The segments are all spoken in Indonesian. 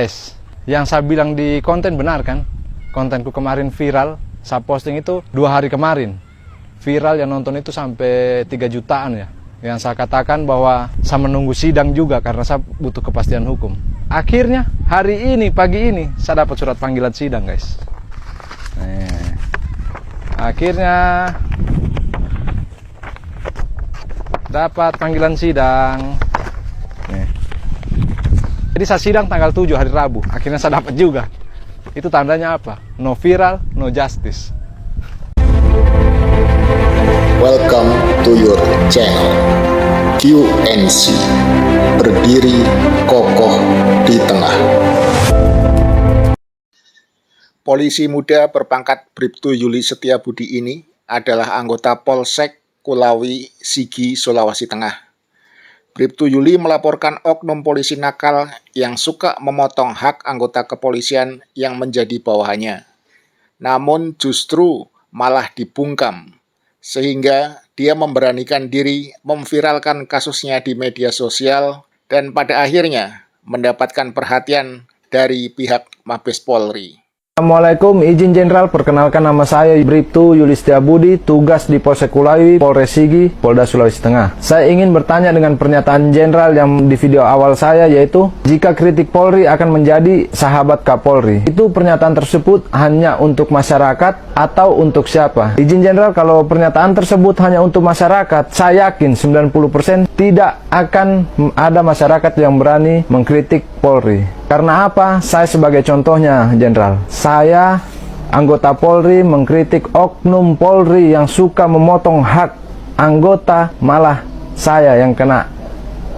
Guys, yang saya bilang di konten benar kan? Kontenku kemarin viral, saya posting itu 2 hari kemarin. Viral yang nonton itu sampai 3 jutaan ya. Yang saya katakan bahwa saya menunggu sidang juga karena saya butuh kepastian hukum. Akhirnya hari ini, pagi ini, saya dapat surat panggilan sidang guys. Akhirnya dapat panggilan sidang. Jadi saya sidang tanggal 7 hari Rabu. Akhirnya saya dapat juga. Itu tandanya apa? No viral, no justice. Welcome to your channel QNC. Berdiri kokoh di tengah. Polisi muda berpangkat Bribtu Yuli Setiabudi ini adalah anggota Polsek Kulawi, Sigi, Sulawesi Tengah. Bribtu Yuli melaporkan oknum polisi nakal yang suka memotong hak anggota kepolisian yang menjadi bawahannya. Namun justru malah dibungkam, sehingga dia memberanikan diri memviralkan kasusnya di media sosial dan pada akhirnya mendapatkan perhatian dari pihak Mabes Polri. Assalamualaikum, izin Jenderal, perkenalkan nama saya Bribtu Yuli Setiabudi, tugas di Polsek Kulawi, Polres Sigi, Polda Sulawesi Tengah. Saya ingin bertanya dengan pernyataan Jenderal yang di video awal saya, yaitu jika kritik Polri akan menjadi sahabat Kapolri. Itu pernyataan tersebut hanya untuk masyarakat atau untuk siapa? Izin Jenderal, kalau pernyataan tersebut hanya untuk masyarakat, saya yakin 90% tidak akan ada masyarakat yang berani mengkritik Polri. Karena apa? Saya sebagai contohnya, Jenderal. Saya, anggota Polri, mengkritik oknum Polri yang suka memotong hak anggota, malah saya yang kena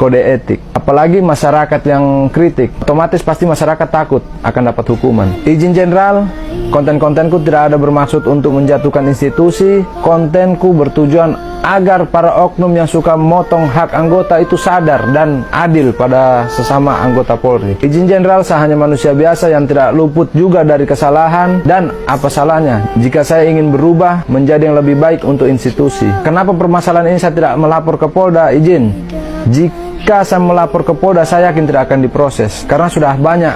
kode etik. Apalagi masyarakat yang kritik, otomatis pasti masyarakat takut akan dapat hukuman. Izin Jenderal, konten-kontenku tidak ada bermaksud untuk menjatuhkan institusi. Kontenku bertujuan agar para oknum yang suka memotong hak anggota itu sadar dan adil pada sesama anggota Polri. Izin Jenderal, saya hanya manusia biasa yang tidak luput juga dari kesalahan, dan apa salahnya jika saya ingin berubah menjadi yang lebih baik untuk institusi. Kenapa permasalahan ini saya tidak melapor ke Polda? Izin, jika saya melapor ke Polda, saya yakin tidak akan diproses karena sudah banyak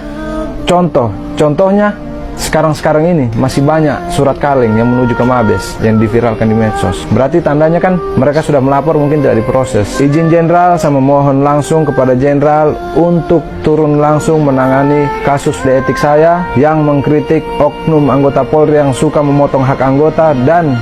contohnya. Sekarang ini masih banyak surat kaleng yang menuju ke Mabes yang diviralkan di medsos. Berarti tandanya kan mereka sudah melapor, mungkin tidak diproses. Izin Jenderal, saya memohon langsung kepada Jenderal untuk turun langsung menangani kasus di etik saya yang mengkritik oknum anggota Polri yang suka memotong hak anggota dan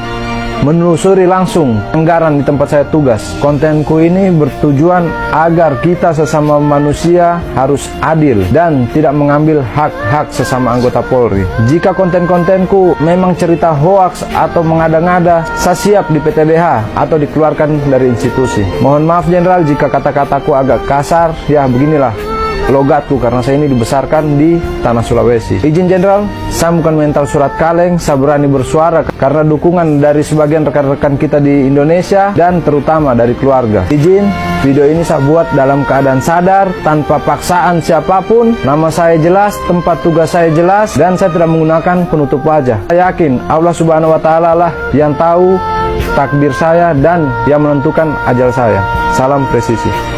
menelusuri langsung anggaran di tempat saya tugas. Kontenku ini bertujuan agar kita sesama manusia harus adil dan tidak mengambil hak-hak sesama anggota Polri. Jika konten-kontenku memang cerita hoaks atau mengada-ngada, saya siap di PTBH atau dikeluarkan dari institusi. Mohon maaf Jenderal jika kata-kataku agak kasar, ya beginilah logatku karena saya ini dibesarkan di tanah Sulawesi. Izin Jenderal, saya bukan mental surat kaleng, saya berani bersuara karena dukungan dari sebagian rekan-rekan kita di Indonesia dan terutama dari keluarga. Izin, video ini saya buat dalam keadaan sadar, tanpa paksaan siapapun. Nama saya jelas, tempat tugas saya jelas, dan saya tidak menggunakan penutup wajah. Saya yakin Allah Subhanahu wa Ta'ala lah yang tahu takdir saya dan yang menentukan ajal saya. Salam presisi.